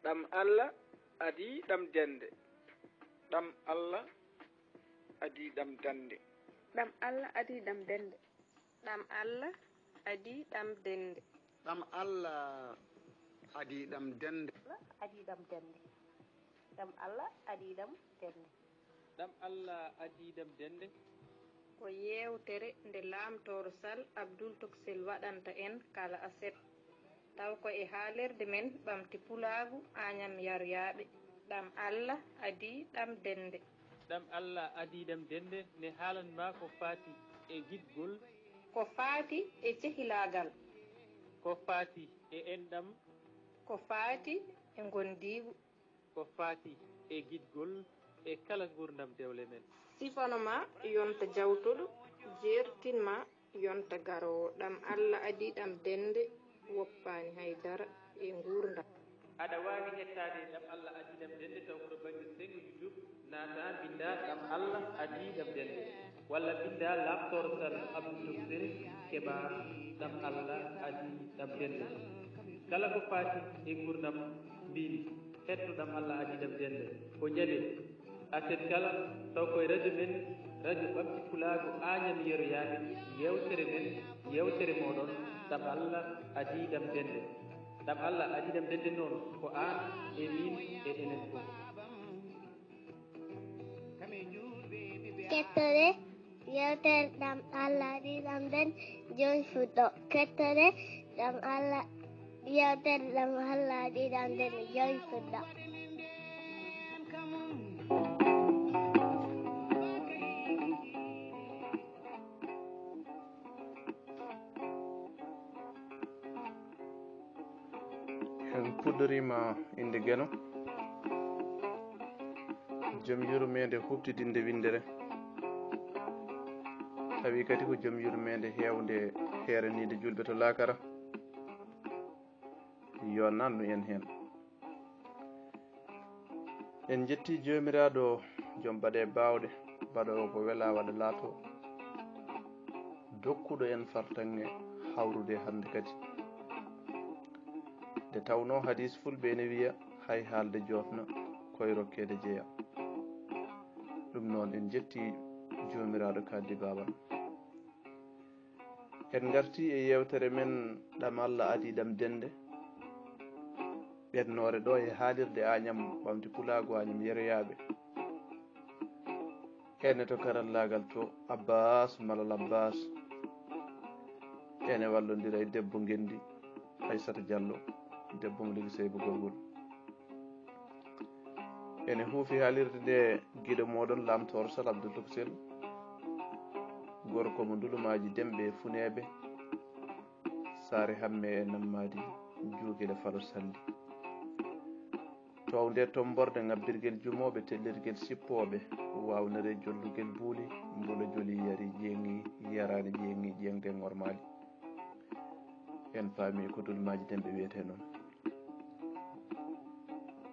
ɗam Allah adi ɗam dende. ɗam Allah adi ɗam dande. ɗam Allah adi ɗam dende. ɗam Allah adi ɗam dende. ɗam Allah adi ɗam dende. adi ɗam dende. ɗam Allah adi ɗam dende. ɗam Allah adi ɗam dende. ko yewtere nde Lamtoro Sall Abdoul Toksel waɗanta en kala aset taw ko e haalirde men ɓamti pulaagu Agnam Yaryaɓe. ɗam Allah adi ɗam dende. ɗam Allah adi ɗam dende ne haalanma ko faati e giɗgol, ko faati e cehilagal, ko faati e enɗam, ko faati e gondigu, ko faati e giɗgol e kala gurdam dewle men. sifanoma yonta jawtuɗo, jertinma yonta garowo. ɗam Allah adi ɗam dende woppani haydara e gurdam. aɗa wawi hettade ɗam Allah adi ɗam dende taw koɗo banggue sengo YouTube naata binda ɗam Allah adi ɗam dende, walla binda Lamtoro Sall Abdoul Toksel keɓa ɗam Allah adi ɗam dende. kala ko faati e gurdam mbimi hetto ɗam Allah adi ɗam dende ko jaɓe aset kala taw koye radio men radio ɓamti pulaago Agnam Yaryaɓe yewtere men yewtere moɗon ɗam Allah adi ɗam dende. ɗam Allah adi ɗam dende noon ko an e min e enen fof. kettore yewtere ɗam Allah adi ɗam dende joni fuɗɗo. kettore ɗam Allah yewtere ɗam Allah adi ɗam dende joni fuɗɗo. en puɗɗorima inde Gueno, joom yurmede huftidinde windere, tawi kadi ko joom yurmede hewde heeranide julɓe to lakara, yo nannu en hen. en jetti jomiraɗo joom baɗe bawɗe baɗowo ko wela waɗa laato dokkuɗo en fartange hawrude hande kadi, nde tawno hadis fulɓe ne wiya hay haalde jofna koye rokkede jeeya. ɗum noon en jetti jomiraɗo kaddi baban. en garti e yewtere men ɗam Allah adi ɗam dende, ɓennore ɗo e haalirde Agnam ɓamti pulaago Agnam Yaryaɓe. ene to karallagal to Abbas Malal Abbas, ene wallodira e debbo Gendi Aissata Diallo, debbo mo liggi Seyba Gorgol. ene huufi haalirde nde guiɗo moɗon Lamtoro Sall Abdoul Toksel, gorko mo ndulumaji demɓe e funeɓe, saare hamme e nammadi juuguele Falo Salli. towde tomborde ngabbirguel jumoɓe tellirguel sippoɓe wawnere jollugel buuli mbolo joli yari ƴeŋi yarani ƴeŋi ƴeŋde ngormali. en paami ko dulumaji demɓe wiyete noon.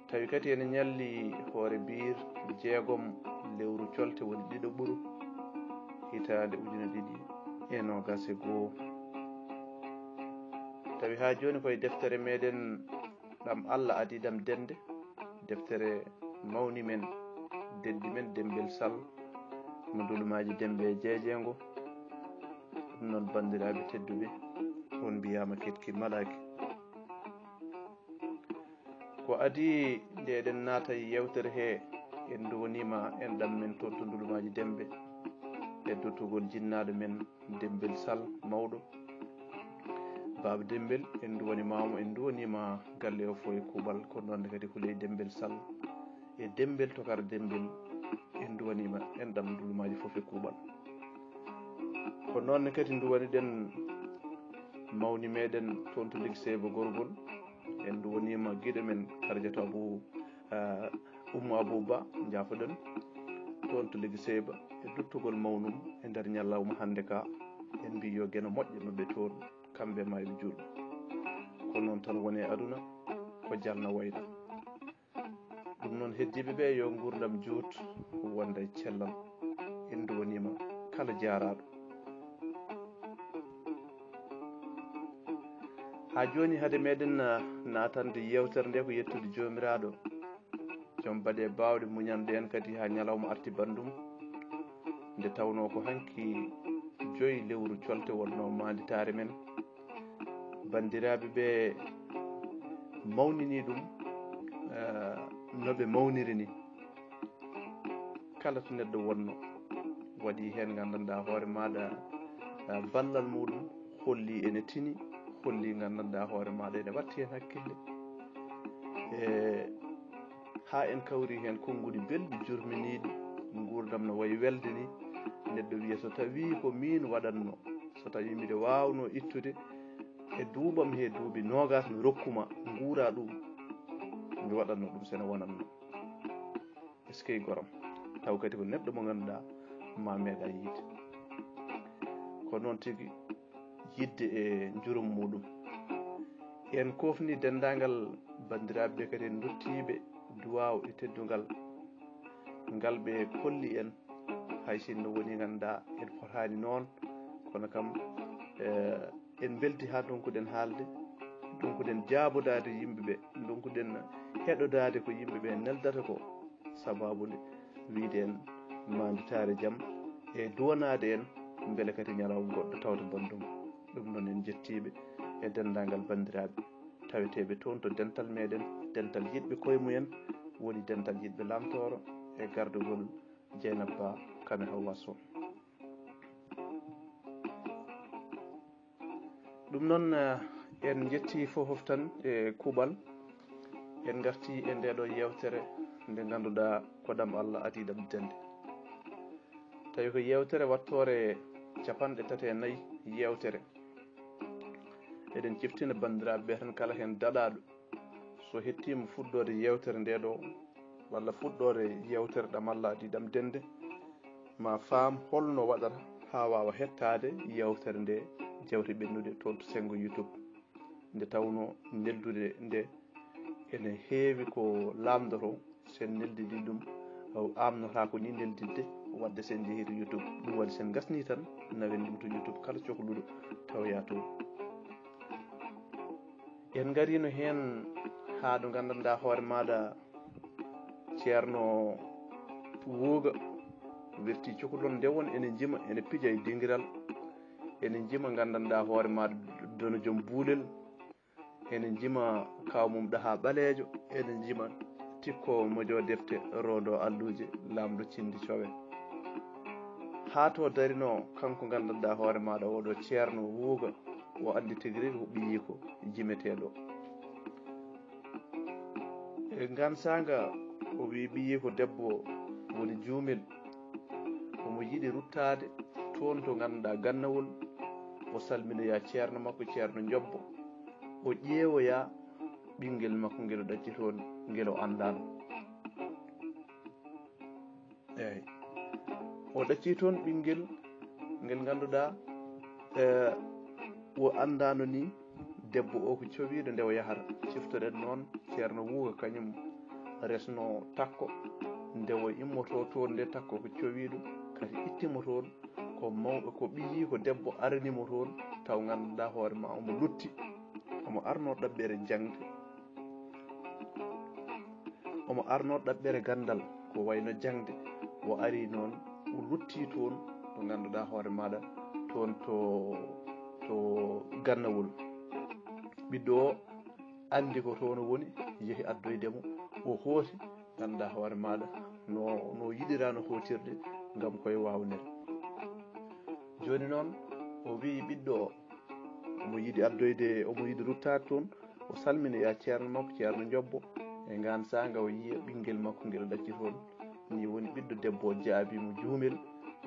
tawi kadi ene ñalli hoore biir jeegom lewru colte woni ɗiɗo ɓuru hitande ujune ɗiɗi e nogas e goho. tawi ha joni koye deftere meɗen ɗam Allah adi ɗam dende, deftere mawni men deddi men Dembel Sall mo dulumaji dembe e jeejengo. ɗum noon bandiraɓe tedduɓe on mbiyama ketki malaki. ko adi nde eɗen naata yewtere he en duwonima en ɗam men toon to dulumaji dembe e dottugol jinnaɗo men Dembel Sall mawɗo Baba Dembel. en duwonimamo en duwonima galle o fo e kuuɓal, ko noonne kadi Houleye Dembel Sall e Dembel Tokar Dembel en duwanima en ɗam dulumaji foof e kuuɓal. ko noonne kadi duwaniɗen mawni meɗen toon to liggi Seyba Gorgol. en duwanima guiɗo men Kardiatou Oumou Abouba jaafoɗen toon to liggi Seyba e duttugol mawnum e nder ñallawma hande ka. en mbi yo Gueno moƴƴe maɓe toon kamɓe mayɓe julɓe. ko noon tan woni e aduna ko jalna wayna. ɗum noon heddiɓe ɓe yo gurdam juut wonda e cellal. en duwanima kala jaraɗo. ha joni hade meɗen natande yewtere nde ko yettude jomiraɗo joom baɗe bawɗe muñande en kadi ha ñalawma arti bandum nde tawno ko hanki 5 lewru colte wonno manditare men bandiraɓe ɓe mawnini ɗum noɓe mawniri ni kala to neɗɗo wonno waɗi hen gandanɗa hoore maɗa ballal muɗum holli ene tini holli gandanɗa hoore maɗa ene watti hen hakkille ha en kawri hen konngudi belɗi jurminiɗi gurdam no wayi welde ni neɗɗo wiya so tawi ko min waɗatno so tawi mbiɗa wawno ittude e duuɓam he duuɓi nogas mi rokkuma guura ɗum mi waɗatno ɗum sene wonatno est ce que goram taw kadi ko neɗɗo mo ganduɗa ma meeɗa yiide ko noon tigui yidde e jurum muɗum en kofni dendagal bandiraɓeɓe kadi en dottiɓe duwaw e teddugal ngal ɓe kolli en hay sinno woni ganduɗa en fotani noon kono kam en belti ha donkuɗen haalde donkuɗen jaabodade yimɓeɓe donkuɗen heɗodade ko yimɓeɓe neldata ko sababude wiide en manditare jaam e duwanade en beele kadi ñalawma goɗɗo tawde bandum ɗum noon en jettiɓe e dendagal bandiraɓe taweteɓe toon to dental meɗen dental yiɗɓe koye mumen woni dental yiɗɓe lamtoro e gardugol Dieynaba Kane Hawa Sow ɗum noon en jetti fofof tan e kuuɓal en garti e ndeɗo yewtere nde ganduɗa ko ɗam Allah adiɗam dende tawi ko yewtere wattore 34 yewtere eɗen ciftina bandiraɓe tan kala hen daɗaɗo so hettima fuɗɗode yewtere ndeɗo walla fuɗɗode yewtere ɗam Allah adiɗam dende ma faam holno waɗata ha wawa hettade yewtere nde jewte ɓennude toon to sengo YouTube nde tawno neldude nde ene heewi ko lamdoto sen neldidi ɗum amnota ko ni neldidde wadde sen jeehi to YouTube ɗum waɗi sen gasni tan nawen ɗum to YouTube kala cohluɗo tawya to en garino hen ha ɗo gandanɗa hoore maɗa ceerno Wuuga werti cohlon nde won ene jima ene pija e dinguiral ene jima gandanɗa hoore maɗa dono joom buulel ene jima kawmum ɗaha ɓaleejo ene jima tikko mojo defte rondo alluje lamɗo cindi cowe ha to darino kanko gandanɗa hoore maɗa oɗo ceerno Wuuga o andi tigui rigui ko ɓiyi ko jimeteɗo e gansaga o wi ɓiyi ko debbo woni juumel omo yiiɗi ruttade toon to ganduɗa gannawol o salminoya ceerno makko ceerno Jobbo o ƴeewoya ɓinguel makko nguel o ɗacci toon nguel o andano eyyi o ɗacci toon ɓinguel nguel ganduɗa o andano ni debbo o ko cowiɗo nde o yahata ciftoɗen noon ceerno Wuuga kañum resno takko nde o immoto toon nde takko ko cowiɗo kadi ittimo toon ko mawɓe ko ɓiyi ko debbo aranimo toon taw ganduɗa hoore ma omo lutti omo arno ɗaɓɓere jangde omo arno ɗaɓɓere gandal ko wayno jangde o ari noon o lutti toon to ganduɗa hoore maɗa toon to gannawol ɓiɗɗo o andi ko toon woni yeehi addoydemo o hooti ganduɗa hoore maɗa no yiɗirano hootirde gam koye wawnere joni noon o wi ɓiɗɗo o omo yiiɗi addoyde omo yiiɗi ruttade toon o salminoya ceerno makko ceerno Jobbo e gansaga o yiiya ɓinguel makko nguel ɗacci toon ni woni ɓiɗɗo debbo o jaabimo juumel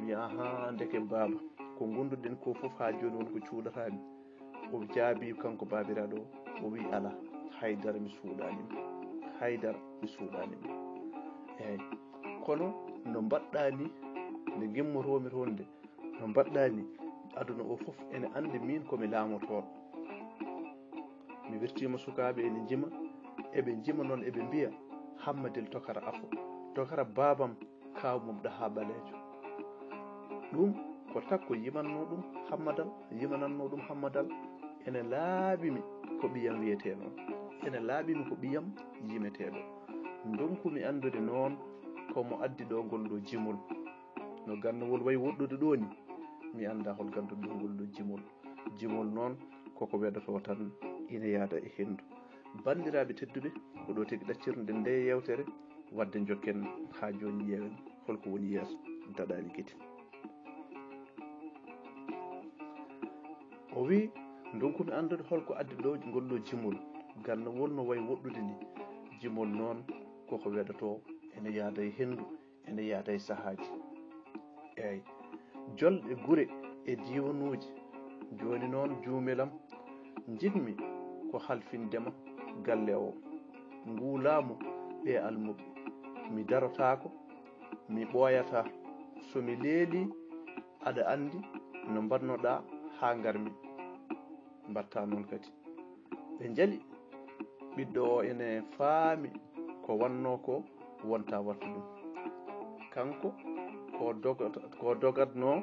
wi ahan ndeke baba ko gonduɗen ko foof ha joni woni ko cuuɗatami o jaabi kanko babiraɗo o wi ala haydara mi suuɗanima haydara mi suuɗanima eyyi kono no mbaɗɗa ni nde gimmotomi toon nde no mbaɗɗa ni aduna o foof ene andi min komi laamotoɗo mi wirtima sukaɓe ene jima eɓe jima noon eɓe mbiya Hammadel Tokara Afo Tokara babam kawmum ɗaha ɓaleejo ɗum ko takko yimanno ɗum Hammadal yimananno ɗum Hammadal ene laaɓimi ko ɓiyam wiyete noon ene laaɓimi ko ɓiyam yimeteɗo donkumi andude noon komo addi ɗo ngol ɗo jimol no gandugol wayi woɗɗude ɗo ni mi anda hol ganduɗo ɗo ngol ɗo jimol noon koko weɗoto tan ina yaada e hendu bandiraɓe tedduɓe ko ɗo tigi ɗaccirde nde yewtere wadde jokken ha joni ƴeewen holko woni yeeso daɗani guite o wi donkumi andude holko addi ɗo ngol ɗo jimol gandugol no wayi woɗɗude ni jimol noon koko weɗoto ene yaada e hendu ene yaada e sahaji eyyi jolɗe guure e diwanuji joni noon juumelam jinmi ko halfindema galle o nguulaamu ɓe almuɓe mi darotako mi ɓooyata somi leeli aɗa andi no mbannoɗa ha garmi mbatta noon kadi ɓe jaali ɓiɗɗo o ene faami ko wanno ko wonta wattu ɗum kanko ko dogatno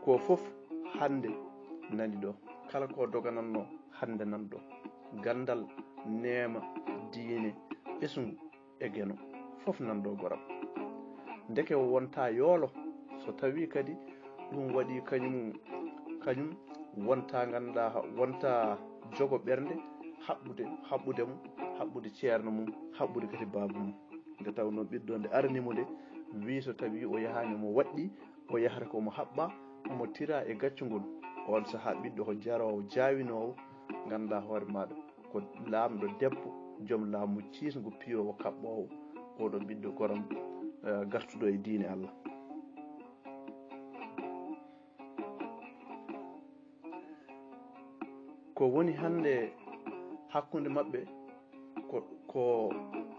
ko fof hande nani ɗo kala ko dogananno hande nan ɗo gandal neema diine ɓesgu e gueno fof nan ɗo goram ndeke o wonta yoolo so tawi kadi ɗum waɗi kañum wonta ganduɗa wonta jogo ɓernde haɓɓude mum haɓɓude ceerno mum haɓɓude kadi baaba mum nde tawno ɓiɗɗo nde arnimo nde wi so tawi o yahani mo waɗɗi o yahata komo haɓɓa omo tira e gaccugol on saaha ɓiɗɗo ko jarowo jawinowo ganduɗa hoore maɗa ko lamɗo debbo joom laamu ciisgo piyowo kaɓɓowo oɗo ɓiɗɗo goram gartuɗo e diine Allah ko woni hande hakkude mabɓe ko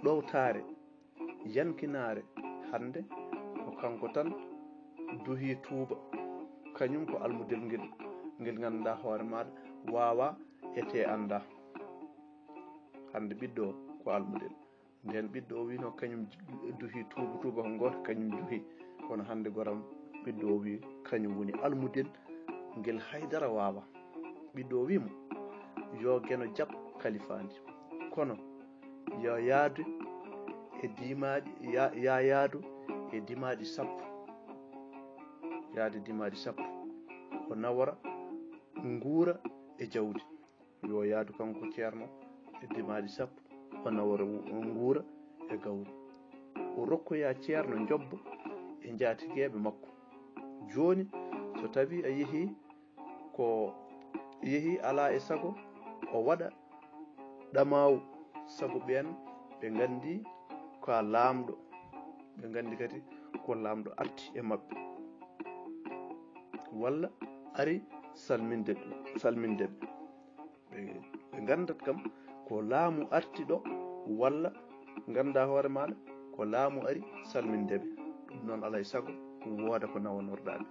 ɗowtare yankinare hande ko kanko tan duhi tuuba kañum ko almudel ngel ganduɗa hoore maɗa wawa ete anda hande ɓiɗɗo ko almudel nden ɓiɗɗo o wino kañum duhi tuuba ko goto kañum duhi kono hande goram ɓiɗɗo o wi kañum woni almudel ngel haydara wawa ɓiɗɗo o wimo yo gueno jaab kalifandi kono yo yaadu e dimaɗi yaadu e dimaɗi sappo yaade dimaɗi sappo o nawora nguura e jawdi yo yaadu kanko ceerno e dimaɗi sappo o nawora nguura e gawri o rokkoya ceerno jobba e jaatigueɓe makko joni so tawi a yeehi ala e sago o waɗa ɗamawu saabu ɓen ɓe gandi ko lamɗo ɓe gandi kadi ko lamɗo arti e mabɓe walla ari salmindeɓe ɓe gandat kam ko laamu arti ɗo walla ganduɗa hoore maɗa ko laamu ari salmindeɓe ɗum noon alay saago wooda ko nawanorɗaɓe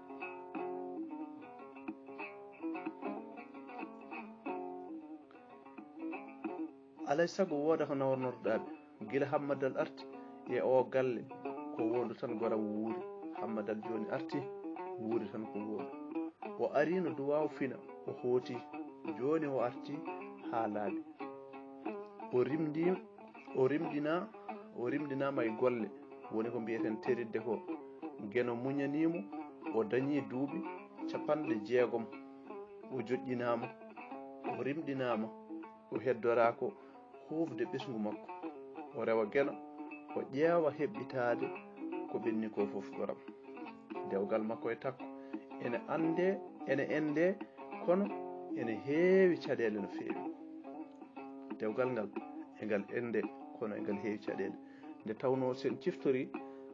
alay saago wooda ko nawanorɗaɓe guila hammadal arti e o galle ko wondu tan goram wuuri hammadal joni arti wuuri tan ko wondu o ari no duwaw fina o hooti joni o arti ha laaɓi o rimdinama e golle woni ko mbiyeten teridde ko gueno muñanimo o dañi duuɓi 60 o joƴƴinama o rimɗinama o heddorako hufde ɓesgu makko o rewa gueno o ƴeewa heɓɓitade ko ɓenni ko fof goram dewgal makko e takko ene ende kono ene heewi caɗele no feewi dewgal ngal e ngal ende kono e ngal heewi caɗele nde tawno sen ciftori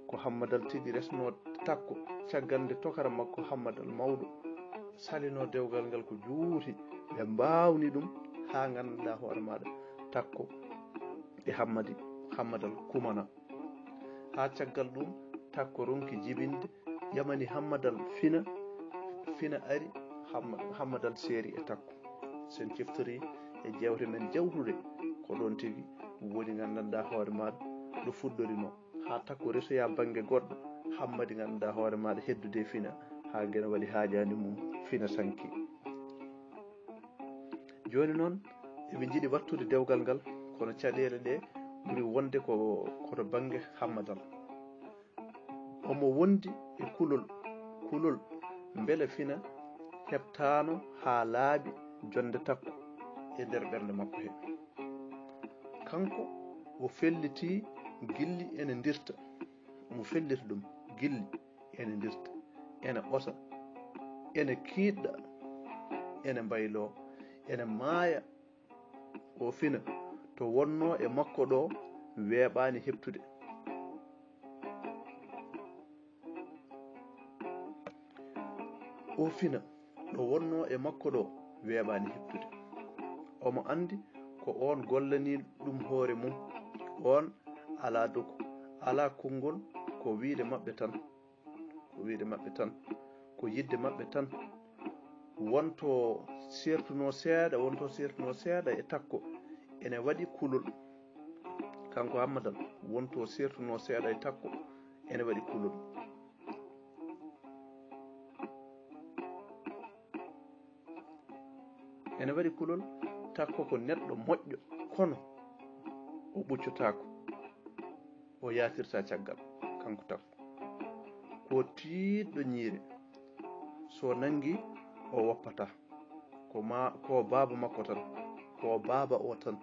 ko hammadal tigi resno takko caggal nde tokara makko hammadal mawɗo salino dewgal ngal ko juuti ɓe mbawni ɗum ha ganduɗa hoore maɗa takko e hammadal kumana ha caggal ɗum takko ronki jibinde yamani hammadal fina ari hammadal seeri e takko sen ciftori e jewte men jawtude ko ɗon tigi woni gandanɗa hoore maɗa ɗo fuɗɗorino ha takko resoya banggue goɗɗo hammadi ganduɗa hoore maɗa heddude fina ha guena waɗi haajani mum fina sanki joni noon eɓe jiiɗi wattude dewgal ngal kono caɗele ɗe ɓuri wonde koto banggue hammadal omo wondi e kulol beele fina heɓtano ha laaɓi jonde takko e nder ɓernde makko he kanko o felliti gilli ene dirta omo fellita ɗum gilli ene dirta ene ɓota ene kiiɗɗa ene mbaylo ene maaya o fina to wonno e makko ɗo weeɓani heɓtude o fina ɗo wonno e makko ɗo weeɓani heɓtude omo andi ko on gollani ɗum hoore mum on ala dogu ala konngol ko wiide maɓɓe tan ko yidde maɓɓe tan wonto sertuno seeɗa e takko ene waɗi kulol kanko Hammadal wonto sertuno seeɗa e takko ene waɗi kulol takko ko neɗɗo moƴƴo kono o ɓuccotako o yatirta caggal kanko takko ko tiiɗɗo ñiire so nangi o woppata ko baaba makko tan ko baaba o tan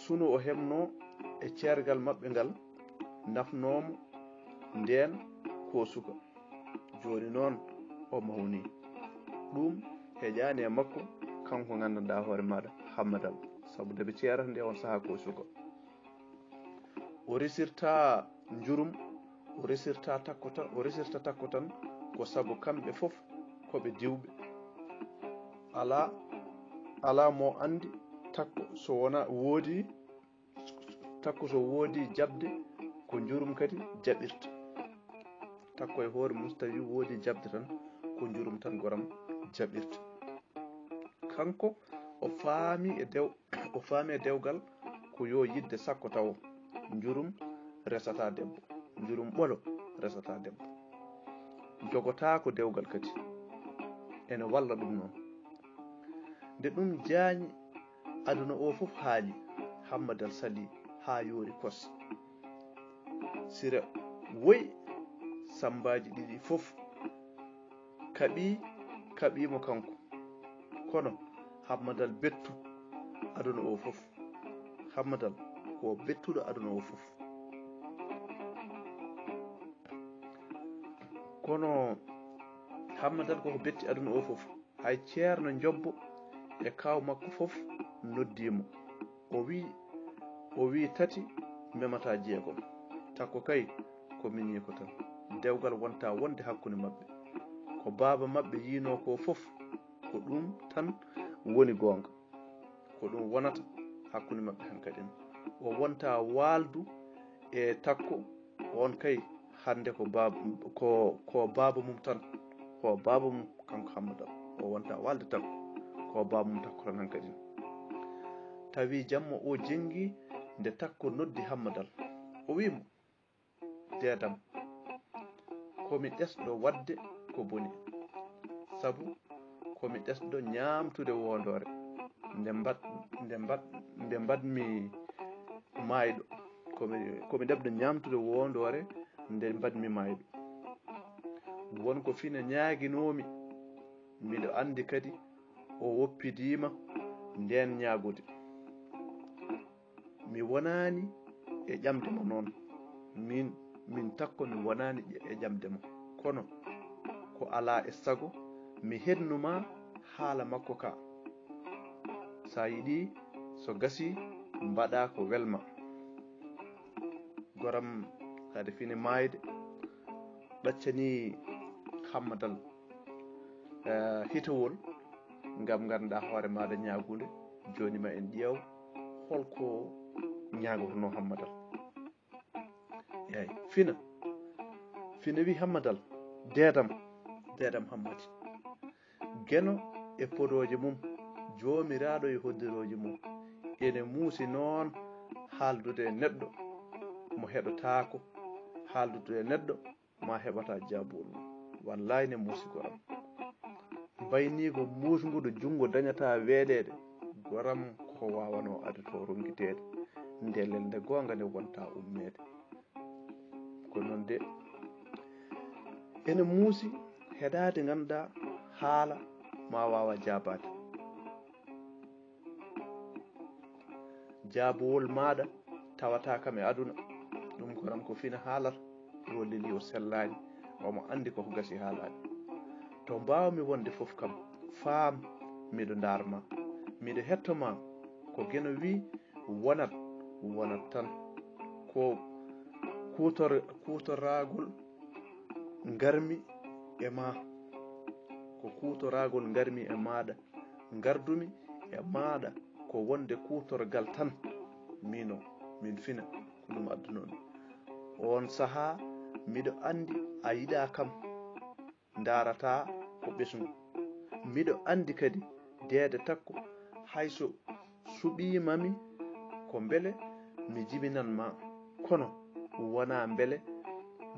sunu o heɓno e ceergal maɓɓe ngal nafnomo nden ko suka joni noon o mawni ɗum heƴani e makko kanko gandanɗa hoore maɗa Hammadal saabu deɓe ceerata nde on saaha ko suka o resirta jurum o resirta takko tan ko saabu kamɓe fof koɓe diwɓe ala mo andi takko so woodi jabde ko jurum kadi jaɓirta takko e hoore mum so tawi woodi jabde tan ko jurum tan goram jaɓirta kanko o faami e dewgal ko yo yidde sakko taw jurum resata debbo jurum ɓolo resata debbo jogota ko dewgal kadi ene walla ɗum noon nde ɗum jaañi aduna o fof haali Hammadal sali ha yoori kos sira woyi sambaji ɗiɗi fof kaɓimo kanko kono Hammadal bettu aduna o fof Hammadal ko bettuɗo aduna o fof kono Hammadal koko betti aduna o fof hay ceerno jobbo e kaw makko fof noddimo o wi tati memata jeegom takko kay ko miñi ko tan dewgal wonta wonde hakkude maɓɓe ko baaba maɓɓe yino ko fof ko ɗum tan woni gonga ko ɗum wonata hakkude maɓɓe hankadi o wonta waldu e takko on kay hande ko baaba mum tan ko baaba mum kanko Hammadal o wonta walde takko ko baaba mum takko tan hankadi tawi jamma o jengi nde takko noddi Hammadal o wimo deedam komi ɗesɗo wadde ko boni sabu komi ɗesɗo ñamtude wondore nde mbadmi mayɗo komi ɗeɓɗo ñamtude wondore nde mbadmi mayɗo wonko fina ñaaguinomi miɗo andi kadi o woppidima nden ñaagude mi wonani e ƴamdema noon min takko mi wonani e ƴamdema kono ko ala e sago mi hennuma haala makko ka sa yiɗi so gasi mbaɗa ko welma goram kadi fini mayde ɗaccani Hammadal hitowol ngam ganduɗa hoore maɗa ñaagude joni ma en ƴeew holko ñagotono Hammadal eyi fina wi Hammadal deedam Hammadi geno e podoje mum jomiraɗo e hoddiroje mum ene muusi noon haaldude e neɗɗo mo heɗotako haaldude e neɗɗo ma heɓata jaabol wallahi ne muusi goram baynigo musgudo jungo dañata weeɗede goram ko wawano adato ronguitede ndelel nde gonga nde wonta ummede ko noon de ene muusi heɗade ganduɗa haala ma wawa jabade jaabowol maɗa tawata kam e aduna ɗum goram ko fina haalata yo leli o sellani omo andi koko gasi haalade to mbawmi wonde foof kam faam miɗo darma miɗo hettoma ko geno wi wonat tan ko kutoragol garmi e ma ko kutoragol garmi e maɗa gardumi e maɗa ko wonde kutorgal tan min fina ko ɗum addu noon on saaha miɗo andi a yiɗa kam darata ko ɓesgu miɗo andi kadi deede takko hayso suɓimami ko beele mi jibinan ma kono wona beele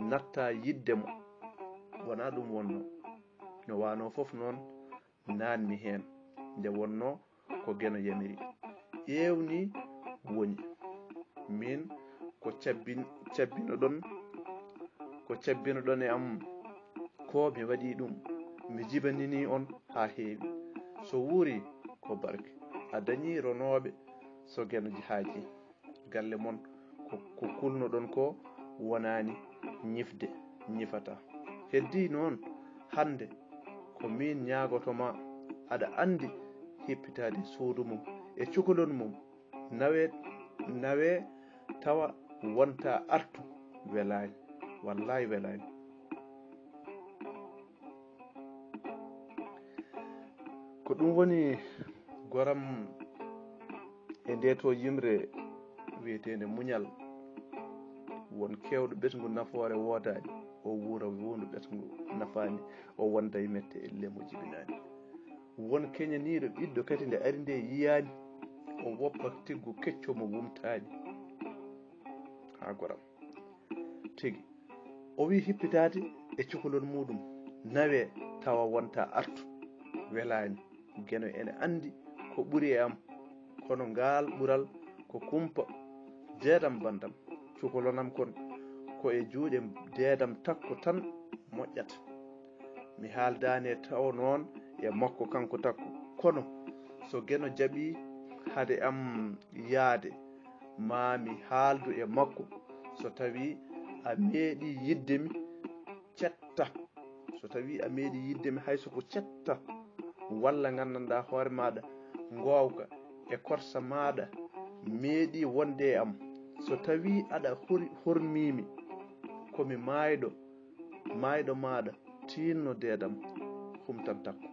natta yiddemo wona ɗum wonno no wano foof noon nanmi hen nde wonno ko geno yamiri ƴewni woni min ko cabbino ɗon e am ko mi waɗi ɗum mi jibanini on ha heewi so wuuri ko barke a dañi ronoɓe so geno haaji galle mon ko kulnoɗon ko wonani ñifata heddi noon hande ko min ñagotoma aɗa andi hippitade suudu mum e cukalon mum nawe tawa wonta artu welani wallahi welani ko ɗum woni goram e nde to yimre wiyetede muñal won kewɗo ɓesgu nafoore wodani o wuura wundu ɓesgu nafani o wonda e mette elle mo jibinani won keñaniɗo ɓiɗɗo kadi nde ari nde yiyani o woppa tiggu kecco mo wumtani ha goram tigi o wi hippitade e cukalon muɗum nawe tawa wonta artu welani geno ene andi ko ɓuuri e am kono ngal ɓural ko kumpa deedam bandam cukalonam kon ko e juuɗe deedam takko tan moƴƴata mi haaldani taw noon e makko kanko takko kono so geno jaaɓi hade am yaade mami haaldu e makko so tawi a meeɗi yiddemi cetta so tawi a meeɗi yiddemi hayso ko cetta walla gandanɗa hoore maɗa gowka e korsa maɗa meeɗi wonde e am so tawi aɗa hormimi komi mayɗo maɗa tinno deedam humtan takko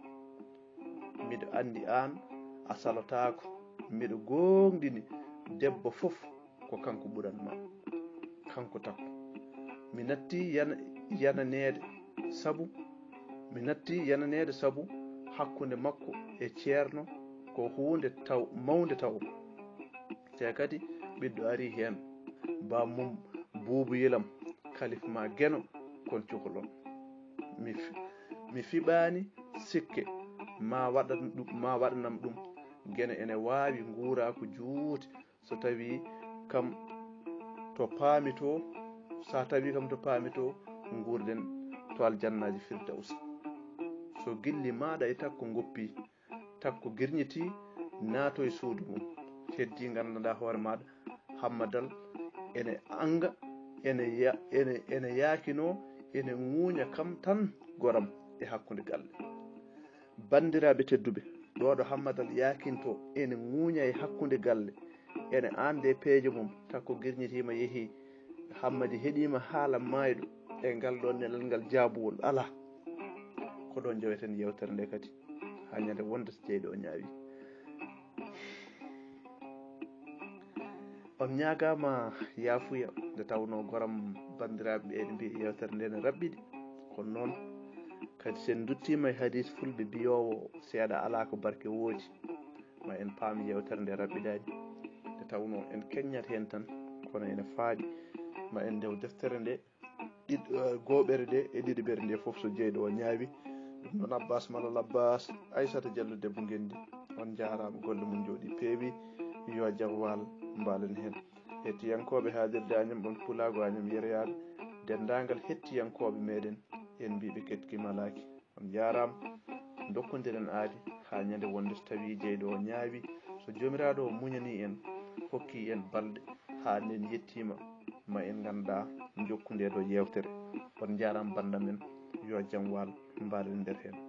miɗo andi an a salotako miɗo gongdini debbo foof ko kanko ɓuranma kanko takko mi natti yananede sabu hakkude makko e ceerno ko hunde mawde taw te kadi ɓiɗɗo ari hen bamum buubu yilam kalif ma geno kon cukalon mi fiɓani sikke ma waɗanam ɗum gene ene wawi guurako juuti so tawi kam to paami to gurden to aljannaji firdaus so gilli maɗa e takko goppi takko girñiti naato e suudu mum heddi gandanɗa hoore maɗa hammadal ene anga ene yaakino ene ŋuuña kam tan goram e hakkude galle bandiraɓe tedduɓe ɗoɗo hammadal yaakinto ene ŋuuña e hakkude galle ene ande peejo mum takko girñitima yeehi hammadi heeɗima haala mayɗo e ngal ɗo nelal ngal jaabuwol ala ko ɗon jaweten yewtere nde kadi ha ñande wonde so jeyɗo o ñaawi on ñagama yaafuya nde tawno goram bandiraɓe ene mbi yewtere nde ne raɓɓiɗi kono noon kadi sen duttima e hadis fulɓe mbiyowo seeɗa ala ko barke woodi ma en paam yewtere nde raɓɓiɗani nde tawno en keññat hen tan kono ene faaɗi ma en ndew deftere nde goɓere nde e ɗiɗiɓere nde foof so jeyɗo o ñaawi ɗum noon abbas malal abbas aissata diallo debbo gendi on jarama golle mum jooɗi peewi yo jaam wal mbalen hen hettiyankoɓe haadirde añam ɓon pulago añam yeroyaɓe dendagal hettiyankoɓe meɗen en mbiɓe ketkimalaki on jarama dokkodiren aadi ha ñande wonde so tawi jeyɗo o ñaawi so jomiraɗo o muñani en hokki en balɗe ha nden yettima ma en ganda jokkude ɗo yewtere on jarama banda men yo jaam wal mbalen nder hen